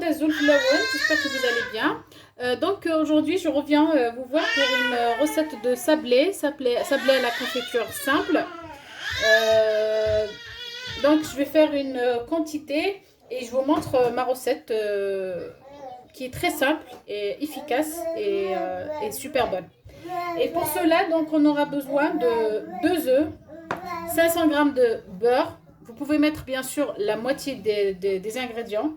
Azoul Flower, j'espère que vous allez bien. Donc aujourd'hui je reviens vous voir pour une recette de sablé à la confiture simple. Euh, donc je vais faire une quantité et je vous montre ma recette qui est très simple et efficace et super bonne. Et pour cela donc on aura besoin de 2 œufs, 500 g de beurre. Vous pouvez mettre bien sûr la moitié des ingrédients.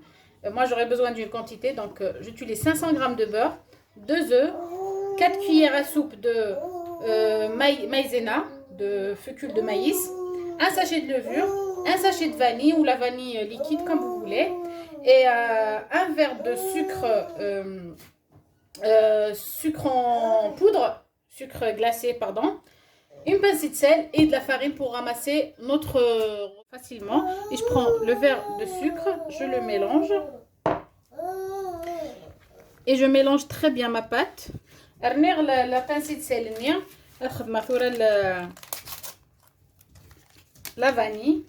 Moi j'aurais besoin d'une quantité, donc j'utilise 500 g de beurre, 2 œufs, 4 cuillères à soupe de maïzena, de fécule de maïs, un sachet de levure, un sachet de vanille ou la vanille liquide comme vous voulez, et un verre de sucre en poudre, sucre glacé, pardon, une pincée de sel et de la farine pour ramasser notre facilement. Et je prends le verre de sucre, je le mélange et je mélange très bien ma pâte. La pincée de sel, la vanille.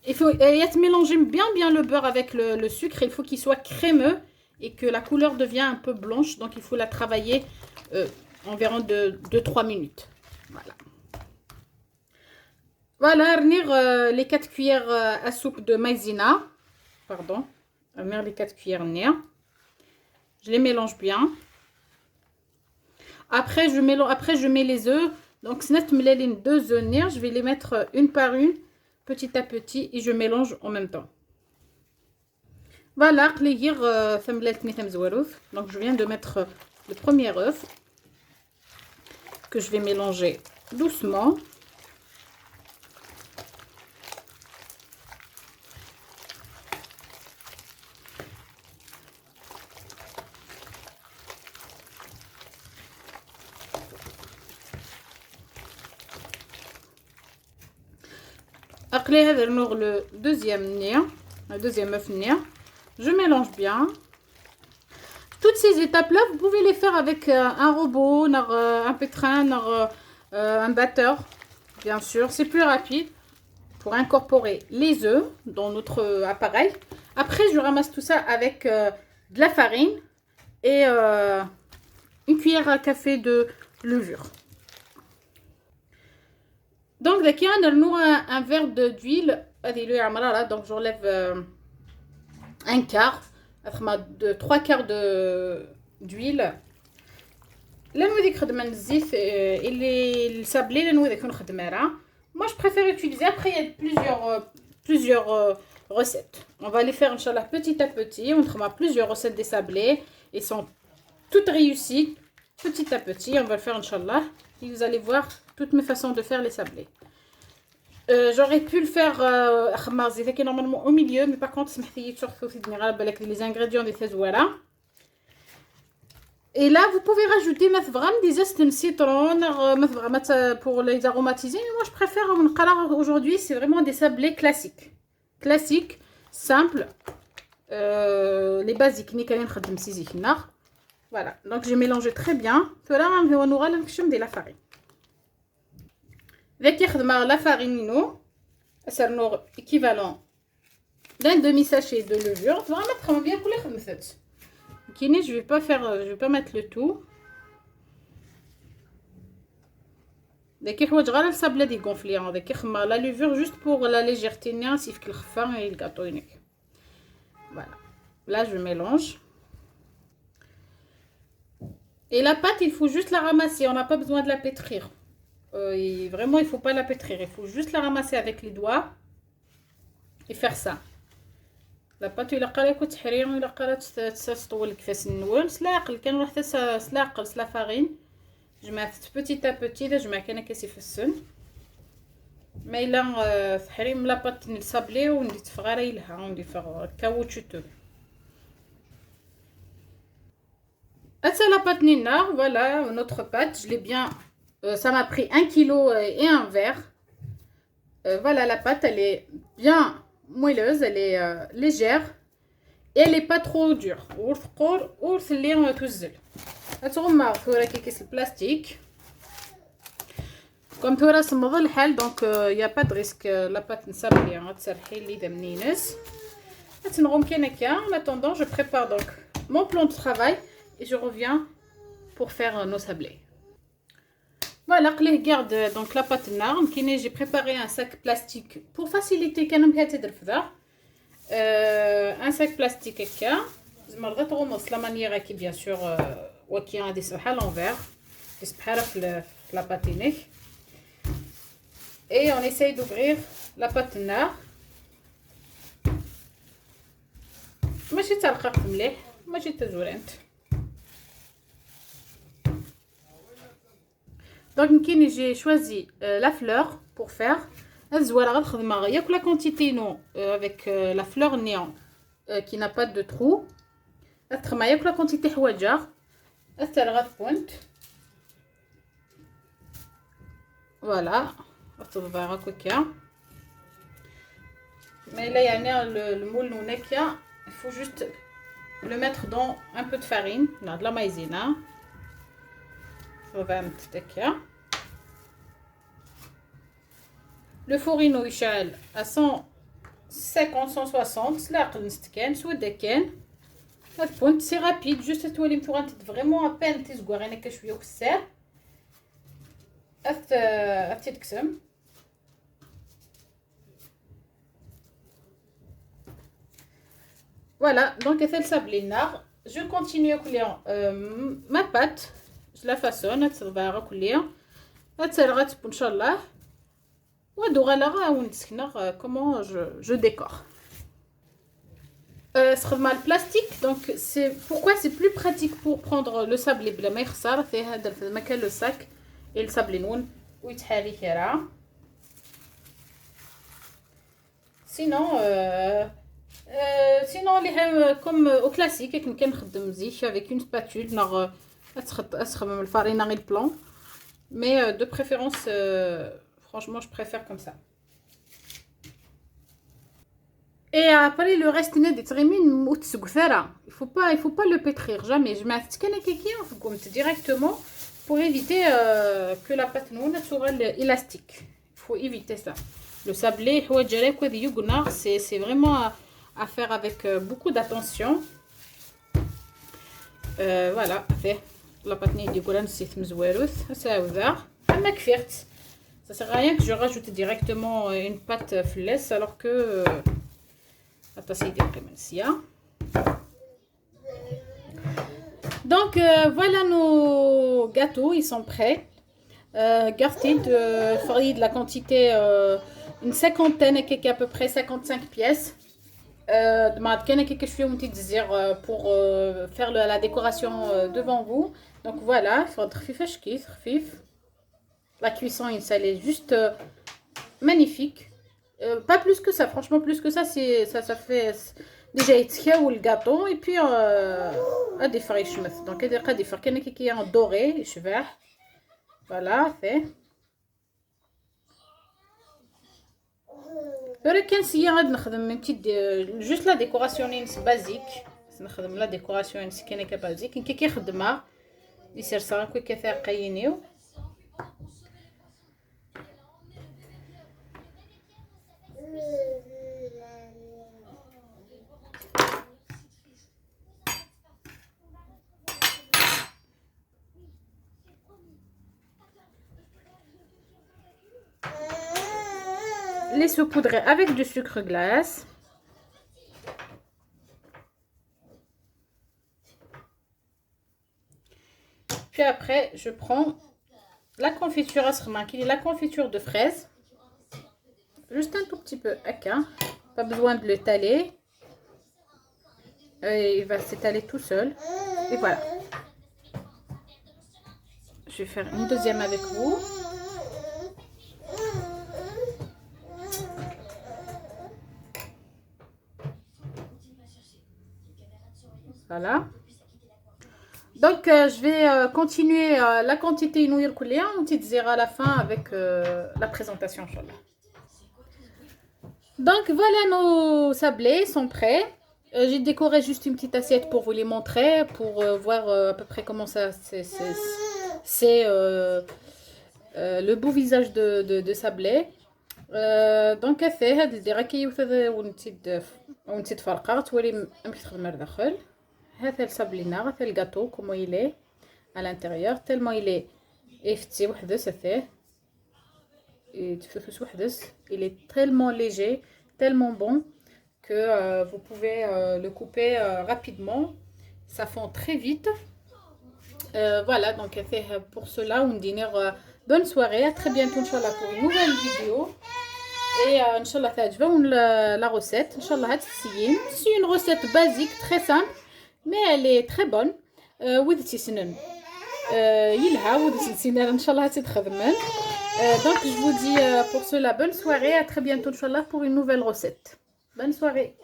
Il faut mélanger bien le beurre avec le sucre. Il faut qu'il soit crémeux et que la couleur devient un peu blanche. Donc il faut la travailler environ de 2-3 minutes. Voilà. Voilà, les 4 cuillères à soupe de maïzena. Pardon. Les 4 cuillères néa. Je les mélange bien. Après, je mets les œufs. Donc, si je mets les 2 œufs néa, je vais les mettre une par une, petit à petit, et je mélange en même temps. Voilà, donc je viens de mettre le premier œuf que je vais mélanger doucement. Après, le deuxième œuf néa. Je mélange bien. Toutes ces étapes-là, vous pouvez les faire avec un robot, un pétrin, un batteur, bien sûr. C'est plus rapide pour incorporer les œufs dans notre appareil. Après, je ramasse tout ça avec de la farine et une cuillère à café de levure. Donc, là, on a un verre d'huile. Donc, j'enlève un quart, de 3 quarts d'huile. Là, nous avons le sablé, moi, je préfère utiliser. Après, il y a plusieurs recettes. On va les faire, Inch'Allah, petit à petit. On trouvera plusieurs recettes des sablés. Ils sont toutes réussies. Petit à petit, on va le faire, Inch'Allah. Et vous allez voir toutes mes façons de faire les sablés. J'aurais pu le faire normalement au milieu, mais par contre, les ingrédients des voilà. Et là, vous pouvez rajouter des zestes de citron pour les aromatiser. Mais moi, je préfère aujourd'hui, c'est vraiment des sablés classiques. Classiques, simples, les basiques. Voilà, donc j'ai mélangé très bien. Là, on aura de la farine. Avec la farine, c'est équivalent d'un demi-sachet de levure. Je vais mettre bien pour les recettes. Je vais pas mettre le tout. La levure juste pour la légèreté, le gâteau. Voilà. Là, je mélange. Et la pâte, il faut juste la ramasser. On n'a pas besoin de la pétrir. Vraiment, il ne faut pas la pétrir. Il faut juste la ramasser avec les doigts et faire ça. La pâte, il a تحرير il a تطول كيفاش نول سلاقل كان واحد سلاقل la farine. Je mets petit à petit là je mets كان كاسي في السن. Mais là تحريم la pâte نصابلي وندير فغاري لها وندير كاوتشوتو. C'est la pâte nina, voilà notre pâte, je l'ai bien. Ça m'a pris 1 kg et un verre. Voilà, la pâte, elle est bien moelleuse, elle est légère et elle n'est pas trop dure. Le plastique. كوم بورا صمد الحال دونك يا با دو ريسك لاباط نسابلي غتسرحي لي دا منينس غتنغم كي هكا. en attendant je prépare donc mon plan de travail et je reviens pour faire nos sablés. Voilà, je garde donc la pâte nar. J'ai préparé un sac plastique pour faciliter un sac plastique la manière qui bien sûr qui a des à l'envers la pâte et on essaye d'ouvrir la pâte nar. ماشي ترقق مليح ماشي تزورنت. Donc j'ai choisi la fleur pour faire la quantité non avec la fleur néant qui n'a pas de trou. La quantité حواجر pointe. Voilà, mais là il y a le moule il faut juste le mettre dans un peu de farine, de la maïzena. Le fourneau يشعل à 150 160 c'est rapide juste تولي مفوغ vraiment à peine تزغور انا كشويه وكسر تتكسم. Voilà, donc elle fait le sablé nar. Je continue à couler ma pâte. Je la façonne, elle va recouler. Elle sera Inch'Allah. Comment je décore. Ce mal plastique, donc c'est pourquoi c'est plus pratique pour prendre le sablé بلا ما يخسر في هذا المكان le sac et le sablé نون ويتحالي كرا. Sinon comme au classique كنكون نخدم زيت avec une spatule نغ اسخم الفارينه غير البلان mais de préférence franchement je préfère comme ça. Et après le reste des trimines il faut pas le pétrir jamais. Je mets directement pour éviter que la pâte noune soit élastique. Il faut éviter ça. Le sablé c'est vraiment à faire avec beaucoup d'attention. Voilà, fait la pâte نيديكولها نسيت مزواروث هساوذا ما كفرت. Ça sert à rien que je rajoute directement une pâte flaisse alors que donc voilà nos gâteaux, ils sont prêts. Gardez de la quantité une cinquantaine et à peu près 55 pièces. Pour faire la décoration devant vous. Donc voilà, il faudra la cuisson elle est juste magnifique. Pas plus que ça, franchement plus que ça ça fait déjà يتخاو الgâteau et puis à des fraîches donc des فركانه كي en doré يشبح. Voilà, fait. ولكن سي غادي نخدم جوست لا ديكوراسيون بازيك نخدم لا ديكوراسيون كاينه كبازيك كي كيخدمها يصير صار كي كثر قينيو. Les saupoudrer avec du sucre glace. Puis après, je prends la confiture à la confiture de fraise. Juste un tout petit peu pas besoin de l'étaler. Il va s'étaler tout seul. Et voilà. Je vais faire une deuxième avec vous. Voilà. Donc je vais continuer la quantité inouïe couler on à la fin avec la présentation. Donc voilà, nos sablés sont prêts. J'ai décoré juste une petite assiette pour vous les montrer, pour voir à peu près comment ça c'est le beau visage de Sablé. دونك هذا اللي راه كيوث ونتي تفرقع تولي امشي تخدم لداخل. هذا السابلينا هذا الجاتو كومو يلي à l'intérieur tellement il est افتي وحدث هذا يتفتش وحدث. Il est tellement léger, tellement bon que vous pouvez le couper rapidement. Ça fond très vite. Voilà, donc pour cela on dit bonne soirée, à très bientôt Inch'Allah pour une nouvelle vidéo. Et Inch'Allah تعجبكم la recette. Inch'Allah c'est une recette basique, très simple, mais elle est très bonne. ودتي سنن يلها ودتي سنن Inch'Allah تتخدمن. Donc je vous dis pour cela bonne soirée, à très bientôt Inch'Allah pour une nouvelle recette. Bonne soirée.